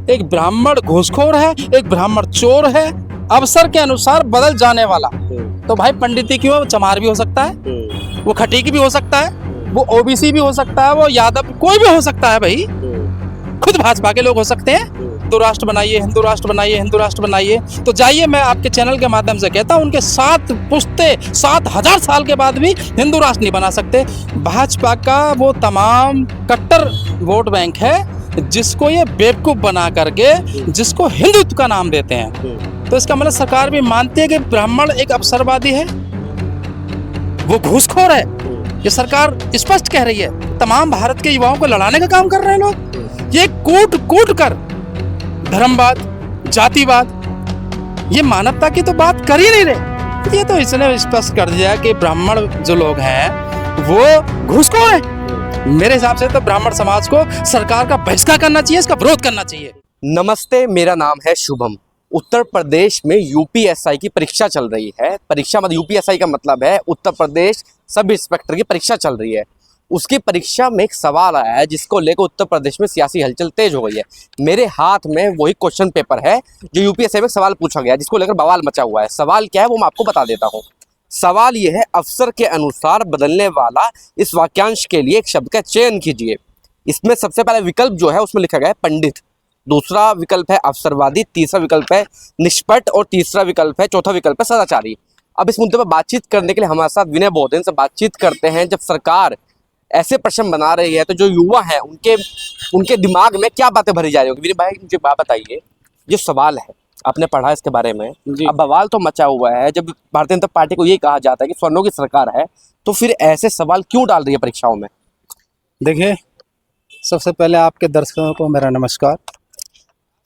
एक ब्राह्मण घूसखोर है, एक ब्राह्मण चोर है, अवसर के अनुसार बदल जाने वाला। तो भाई पंडिती क्यों, चमार भी हो सकता है, वो खटीक भी हो सकता है, वो ओबीसी भी हो सकता है, वो यादव कोई भी हो सकता है भाई, खुद भाजपा के लोग हो सकते हैं। हिंदू राष्ट्र बनाइए, हिंदू राष्ट्र बनाइए, हिंदू राष्ट्र बनाइए। तो जाइए, मैं आपके चैनल के माध्यम से कहता हूं, उनके 7 पुश्ते 7000 साल के बाद भी हिंदू राष्ट्र नहीं बना सकते। भाजपा का वो तमाम कट्टर वोट बैंक है जिसको ये बेवकूफ बना करके जिसको हिंदुत्व का नाम देते हैं। तो इसका मतलब सरकार भी मानती है कि ब्राह्मण एक अवसरवादी है, वो घूसखोर है। ये सरकार स्पष्ट कह रही है। तमाम भारत के युवाओं को लड़ाने का काम कर रहे हैं लोग। ये कूट कूट कर धर्मवाद, जातिवाद, ये मानवता की तो बात कर ही नहीं रहे। ये तो इसने स्पष्ट कर दिया कि ब्राह्मण जो लोग हैं वो घूसखोर हैं। मेरे हिसाब से तो ब्राह्मण समाज को सरकार का बहिष्कार करना चाहिए, इसका विरोध करना चाहिए। नमस्ते, मेरा नाम है शुभम। उत्तर प्रदेश में यूपीएसआई की परीक्षा चल रही है। परीक्षा मतलब यूपीएसआई का मतलब है उत्तर प्रदेश सब इंस्पेक्टर की परीक्षा चल रही है। उसकी परीक्षा में एक सवाल आया है जिसको लेकर उत्तर प्रदेश में सियासी हलचल तेज हो गई है। मेरे हाथ में वही क्वेश्चन पेपर है जो यूपीएसआई में सवाल पूछा गया, जिसको लेकर बवाल मचा हुआ है। सवाल क्या है वो मैं आपको बता देता हूँ। सवाल ये है, अवसर के अनुसार बदलने वाला इस वाक्यांश के लिए एक शब्द का चयन कीजिए। इसमें सबसे पहला विकल्प जो है उसमें लिखा गया है पंडित, दूसरा विकल्प है अवसरवादी, तीसरा विकल्प है निष्पट और तीसरा विकल्प है, चौथा विकल्प है सदाचारी। अब इस मुद्दे पर बातचीत करने के लिए हमारे साथ विनय बौद्ध से बातचीत करते हैं। जब सरकार ऐसे प्रश्न बना रही है तो जो युवा हैं उनके दिमाग में क्या बातें भरी जा रही होगी। विनय भाई मुझे बात बताइए, जो सवाल है आपने पढ़ा इसके बारे में, अब बवाल तो मचा हुआ है। जब भारतीय जनता पार्टी को ये कहा जाता है कि स्वर्णों की सरकार है, तो फिर ऐसे सवाल क्यों डाल रही है परीक्षाओं में? देखिए, सबसे पहले आपके दर्शकों को मेरा नमस्कार।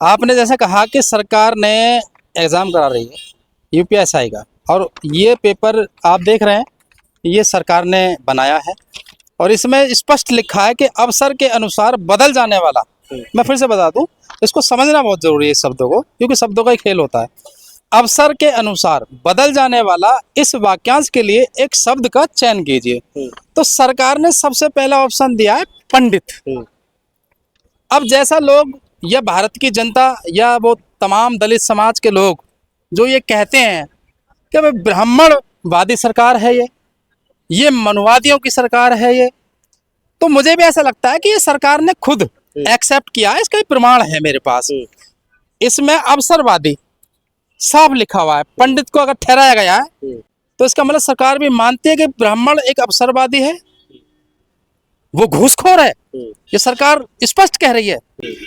आपने जैसे कहा कि सरकार ने एग्ज़ाम करा रही है यूपीएसआई का, और ये पेपर आप देख रहे हैं, ये सरकार ने बनाया है और इसमें स्पष्ट लिखा है कि अवसर के अनुसार बदल जाने वाला। मैं फिर से बता दूं, इसको समझना बहुत जरूरी है इस शब्दों को, क्योंकि शब्दों का ही खेल होता है। अवसर के अनुसार बदल जाने वाला इस वाक्यांश के लिए एक शब्द का चयन कीजिए। तो सरकार ने सबसे पहला ऑप्शन दिया है पंडित। अब जैसा लोग या भारत की जनता या वो तमाम दलित समाज के लोग जो ये कहते हैं कि भाई ब्राह्मणवादी सरकार है, ये मनुवादियों की सरकार है, ये तो मुझे भी ऐसा लगता है कि ये सरकार ने खुद एक्सेप्ट किया है। इसका प्रमाण है मेरे पास। इसमें अवसरवादी साफ लिखा हुआ है, पंडित को अगर ठहराया गया है तो इसका मतलब सरकार भी मानती है कि ब्राह्मण एक अवसरवादी है, वो घूसखोर है। ये सरकार स्पष्ट कह रही है।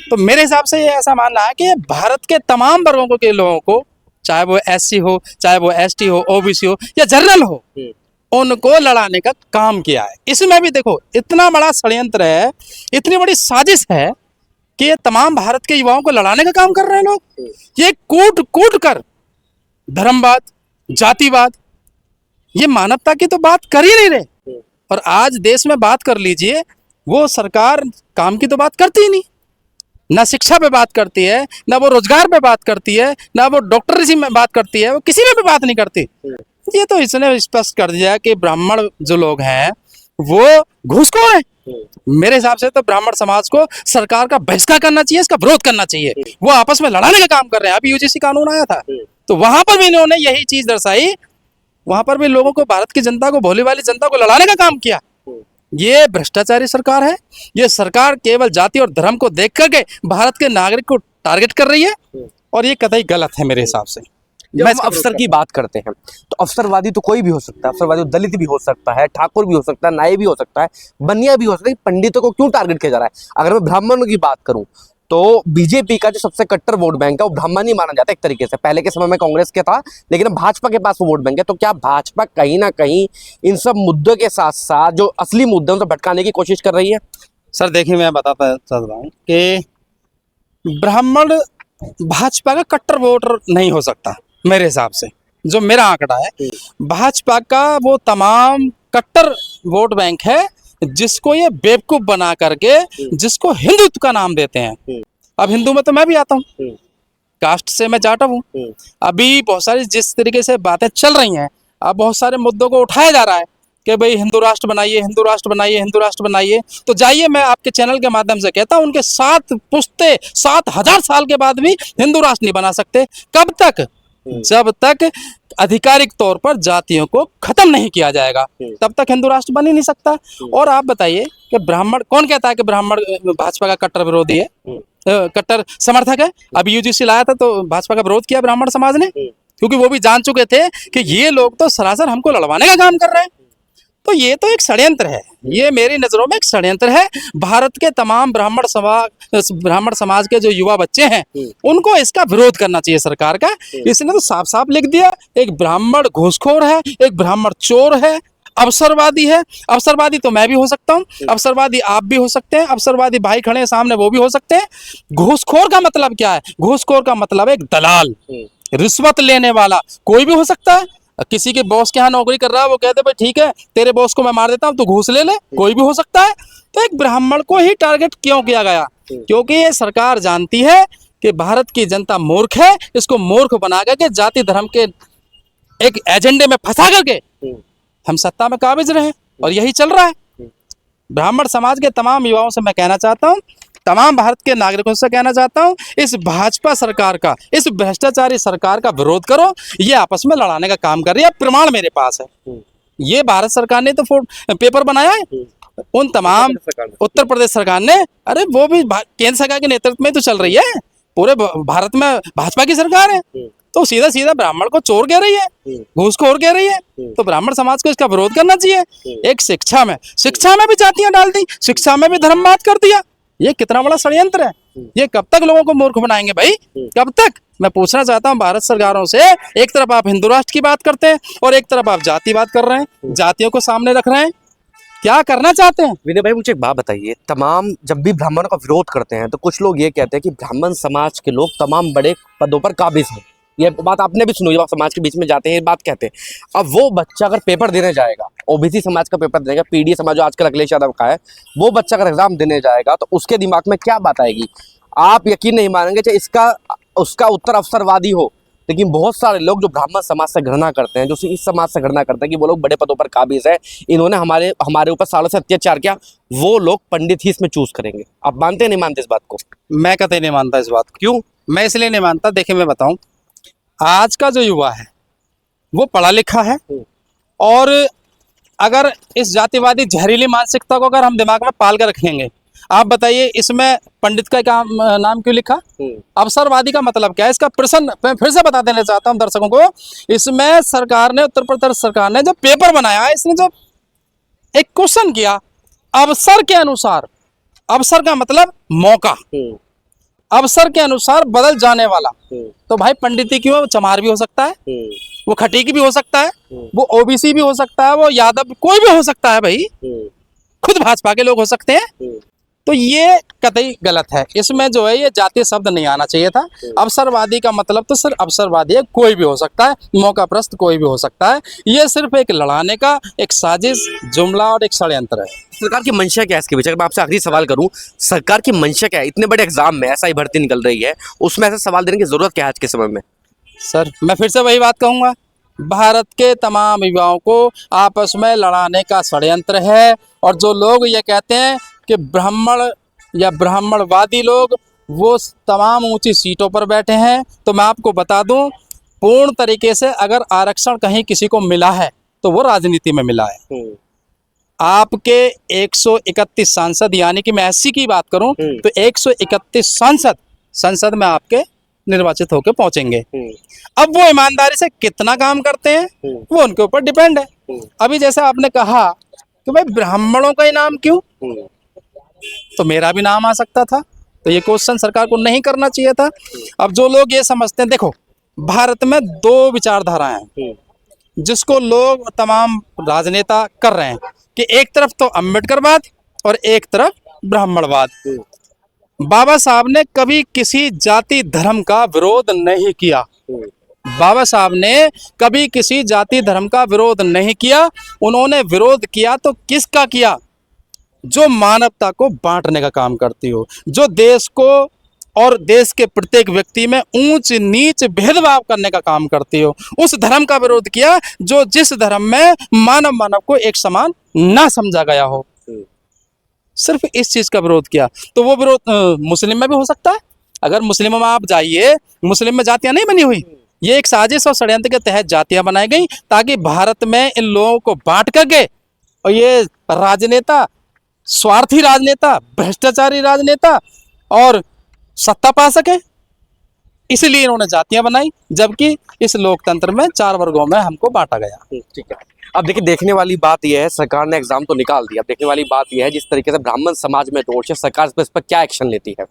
तो मेरे हिसाब से ये ऐसा मानना है कि भारत के तमाम वर्गों के लोगों को, चाहे वो एससी हो, चाहे वो एसटी हो, ओबीसी हो या जनरल हो, उनको लड़ाने का काम किया है। इसमें भी देखो, इतना बड़ा षड्यंत्र है, इतनी बड़ी साजिश है कि ये तमाम भारत के युवाओं को लड़ाने का काम कर रहे हैं लोग। ये कूट कूट कर धर्मवाद, जातिवाद, ये मानवता की तो बात कर ही नहीं रहे। और आज देश में बात कर लीजिए, वो सरकार काम की तो बात करती ही नहीं, ना शिक्षा पे बात करती है, ना वो रोजगार पे बात करती है, ना वो डॉक्टरी में बात करती है, वो किसी में भी बात नहीं करती। ये तो इसने स्पष्ट कर दिया कि ब्राह्मण जो लोग हैं वो घूसखोर हैं। मेरे हिसाब से तो ब्राह्मण समाज को सरकार का बहिष्कार करना चाहिए, इसका विरोध करना चाहिए। वो आपस में लड़ाने का काम कर रहे हैं। अभी यूजीसी कानून आया था तो वहां पर भी इन्होंने यही चीज दर्शाई, वहां पर भी लोगों को, भारत की जनता को, भोली वाली जनता को लड़ाने का काम किया। ये भ्रष्टाचारी सरकार है। ये सरकार केवल जाति और धर्म को देख करके भारत के नागरिक को टारगेट कर रही है और ये कतई गलत है मेरे हिसाब से। जब हम अफसर की बात करते हैं तो अफसरवादी तो कोई भी हो सकता है। अफसरवादी दलित भी हो सकता है, ठाकुर भी हो सकता है, नाई भी हो सकता है, बनिया भी हो सकता है। पंडितों को क्यों टारगेट किया जा रहा है? अगर मैं ब्राह्मणों की बात करूं तो बीजेपी का जो सबसे कट्टर वोट बैंक है वो ब्राह्मण ही माना जाता है एक तरीके से। पहले के समय में कांग्रेस के था, लेकिन अब भाजपा के पास वो वोट बैंक है। तो क्या भाजपा कहीं ना कहीं इन सब मुद्दों के साथ साथ जो असली मुद्दे उनको भटकाने की कोशिश कर रही है? सर देखिए, मैं बताता चल रहा हूँ कि ब्राह्मण भाजपा का कट्टर वोटर नहीं हो सकता मेरे हिसाब से। जो मेरा आंकड़ा है, भाजपा का वो तमाम कट्टर वोट बैंक है जिसको ये बेवकूफ बना करके जिसको हिंदुत्व का नाम देते हैं। अब हिंदू में तो मैं भी आता हूँ, कास्ट से मैं जाटा हूँ। अभी बहुत सारी जिस तरीके से बातें चल रही हैं, अब बहुत सारे मुद्दों को उठाया जा रहा है कि भाई हिंदू राष्ट्र बनाइए, हिंदू राष्ट्र बनाइए, हिंदू राष्ट्र बनाइए, तो जाइए, मैं आपके चैनल के माध्यम से कहता हूं, उनके 7,000 साल के बाद भी हिंदू राष्ट्र नहीं बना सकते। कब तक? जब तक आधिकारिक तौर पर जातियों को खत्म नहीं किया जाएगा, तब तक हिंदू राष्ट्र बन ही नहीं सकता। और आप बताइए कि ब्राह्मण, कौन कहता है कि ब्राह्मण भाजपा का कट्टर विरोधी है, कट्टर समर्थक है? अभी यूजीसी लाया था तो भाजपा का विरोध किया ब्राह्मण समाज ने, क्योंकि वो भी जान चुके थे कि ये लोग तो सरासर हमको लड़वाने का काम कर रहे हैं। तो ये तो एक षड्यंत्र है, ये मेरी नजरों में एक षड्यंत्र है। भारत के तमाम ब्राह्मण समाज के जो युवा बच्चे हैं, उनको इसका विरोध करना चाहिए सरकार का। इसने तो साफ साफ लिख दिया, एक ब्राह्मण घूसखोर है, एक ब्राह्मण चोर है, अवसरवादी है। अवसरवादी तो मैं भी हो सकता हूँ, अवसरवादी आप भी हो सकते हैं, अवसरवादी भाई खड़े हैं सामने, वो भी हो सकते हैं। घूसखोर का मतलब क्या है? घूसखोर का मतलब है एक दलाल, रिश्वत लेने वाला, कोई भी हो सकता है। किसी के बॉस के यहाँ नौकरी कर रहा है, वो कहते भाई ठीक है, तेरे बॉस को मैं मार देता हूँ, तू घूस ले ले, कोई भी हो सकता है। तो एक ब्राह्मण को ही टारगेट क्यों किया गया? क्योंकि ये सरकार जानती है कि भारत की जनता मूर्ख है, इसको मूर्ख बना करके जाति धर्म के एक एजेंडे में फंसा करके हम सत्ता में काबिज रहे, और यही चल रहा है। ब्राह्मण समाज के तमाम युवाओं से मैं कहना चाहता हूँ, तमाम भारत के नागरिकों से कहना चाहता हूं, इस भाजपा सरकार का, इस भ्रष्टाचारी सरकार का विरोध करो। ये आपस में लड़ाने का काम कर रही है। प्रमाण मेरे पास है, ये भारत सरकार ने तो पेपर बनाया है, उन तमाम उत्तर प्रदेश सरकार ने, अरे वो भी केंद्र सरकार के नेतृत्व में तो चल रही है, पूरे भारत में भाजपा की सरकार है। तो सीधा सीधा ब्राह्मण को चोर कह रही है, घूसखोर कह रही है। तो ब्राह्मण समाज को इसका विरोध करना चाहिए। एक शिक्षा में भी जातियां डाल दी, शिक्षा में भी धर्मवाद कर दिया। ये कितना बड़ा षड्यंत्र है। ये कब तक लोगों को मूर्ख बनाएंगे भाई, कब तक? मैं पूछना चाहता हूं भारत सरकारों से, एक तरफ आप हिंदू राष्ट्र की बात करते हैं और एक तरफ आप जातिवाद कर रहे हैं, जातियों को सामने रख रहे हैं, क्या करना चाहते हैं? विनय भाई मुझे एक बात बताइए, तमाम जब भी ब्राह्मणों का विरोध करते हैं तो कुछ लोग ये कहते हैं कि ब्राह्मण समाज के लोग तमाम बड़े पदों पर काबिज हैं। ये बात आपने भी सुनी, जब आप समाज के बीच में जाते हैं ये बात कहते हैं। अब वो बच्चा अगर पेपर देने जाएगा, ओबीसी समाज का पेपर देगा, पीडी समाज जो आजकल अखिलेश यादव का है, वो बच्चा अगर एग्जाम देने जाएगा तो उसके दिमाग में क्या बात आएगी? आप यकीन नहीं मानेंगे, चाहे उसका उत्तर अवसरवादी हो, लेकिन बहुत सारे लोग जो ब्राह्मण समाज से घृणा करते हैं, जो इस समाज से घृणा करते हैं कि वो लोग बड़े पदों पर काबिज है, इन्होंने हमारे ऊपर सालों से अत्याचार किया, वो लोग पंडित ही इसमें चूज करेंगे। आप मानते नहीं मानते इस बात को? मैं कतई नहीं मानता इस बात को। क्यों? मैं इसलिए नहीं मानता, देखिए मैं बताऊं, आज का जो युवा है वो पढ़ा लिखा है, और अगर इस जातिवादी जहरीली मानसिकता को अगर हम दिमाग में पाल कर रखेंगे, आप बताइए इसमें पंडित का नाम क्यों लिखा? अवसरवादी का मतलब क्या है? इसका प्रश्न मैं फिर से बता देना चाहता हूं दर्शकों को। इसमें सरकार ने, उत्तर प्रदेश सरकार ने जो पेपर बनाया है, इसने जो एक क्वेश्चन किया अवसर के अनुसार, अवसर का मतलब मौका, अवसर के अनुसार बदल जाने वाला। तो भाई पंडिती क्यों? चमार भी हो सकता है, वो खटीक भी हो सकता है, वो ओबीसी भी हो सकता है, वो यादव, कोई भी हो सकता है भाई, खुद भाजपा के लोग हो सकते हैं। तो ये कतई गलत है, इसमें जो है ये जातीय शब्द नहीं आना चाहिए था। अवसरवादी का मतलब तो सिर्फ अवसरवादी है, कोई भी हो सकता है, मौका प्रस्त कोई भी हो सकता है। ये सिर्फ एक लड़ाने का एक साजिश, जुमला और एक षड्यंत्र है। सरकार की मंशा क्या है इसके पीछे? अगर मैं आपसे आखिरी सवाल करूं, सरकार की मंशा क्या है? इतने बड़े एग्जाम में ऐसा ही भर्ती निकल रही है, उसमें ऐसे सवाल देने की जरूरत क्या है आज के समय में? सर मैं फिर से वही बात कहूँगा, भारत के तमाम युवाओं को आपस में लड़ाने का षड्यंत्र है। और जो लोग ये कहते हैं कि ब्राह्मण या ब्राह्मणवादी लोग वो तमाम ऊंची सीटों पर बैठे हैं, तो मैं आपको बता दूं, पूर्ण तरीके से अगर आरक्षण कहीं किसी को मिला है तो वो राजनीति में मिला है। आपके 131 सांसद, यानी कि मैं 80 की बात करूं तो 131 संसद में आपके निर्वाचित होकर पहुंचेंगे। अब वो ईमानदारी से कितना काम करते हैं वो उनके ऊपर डिपेंड है। अभी जैसे आपने कहा कि भाई ब्राह्मणों का ही नाम क्यों, तो मेरा भी नाम आ सकता था, तो ये क्वेश्चन सरकार को नहीं करना चाहिए था। अब जो लोग ये समझते हैं, देखो भारत में दो विचारधाराएं हैं जिसको लोग तमाम राजनेता कर रहे हैं, कि एक तरफ तो अम्बेडकरवाद और एक तरफ ब्राह्मणवाद। बाबा साहब ने कभी किसी जाति धर्म का विरोध नहीं किया, बाबा साहब ने कभी किसी जाति धर्म का विरोध नहीं किया। उन्होंने विरोध किया तो किसका किया? जो मानवता को बांटने का काम करती हो, जो देश को और देश के प्रत्येक व्यक्ति में ऊंच नीच भेदभाव करने का काम करती हो। उस धर्म का विरोध किया जो जिस धर्म में मानव मानव को एक समान ना समझा गया हो, सिर्फ इस चीज का विरोध किया। तो वो विरोध मुस्लिम में भी हो सकता है। अगर मुस्लिम में आप जाइए, मुस्लिम में जातियां नहीं बनी हुई, ये एक साजिश और षड्यंत्र के तहत जातियां बनाई गई ताकि भारत में इन लोगों को बांट करके और ये राजनेता, स्वार्थी राजनेता, भ्रष्टाचारी राजनेता और सत्ता पा सके, इसलिए इन्होंने जातियां बनाई, जबकि इस लोकतंत्र में 4 वर्गों में हमको बांटा गया। ठीक है। अब देखिए, देखने वाली बात यह है, सरकार ने एग्जाम तो निकाल दिया, अब देखने वाली बात यह है जिस तरीके से ब्राह्मण समाज में रोष है, सरकार इस पर क्या एक्शन लेती है।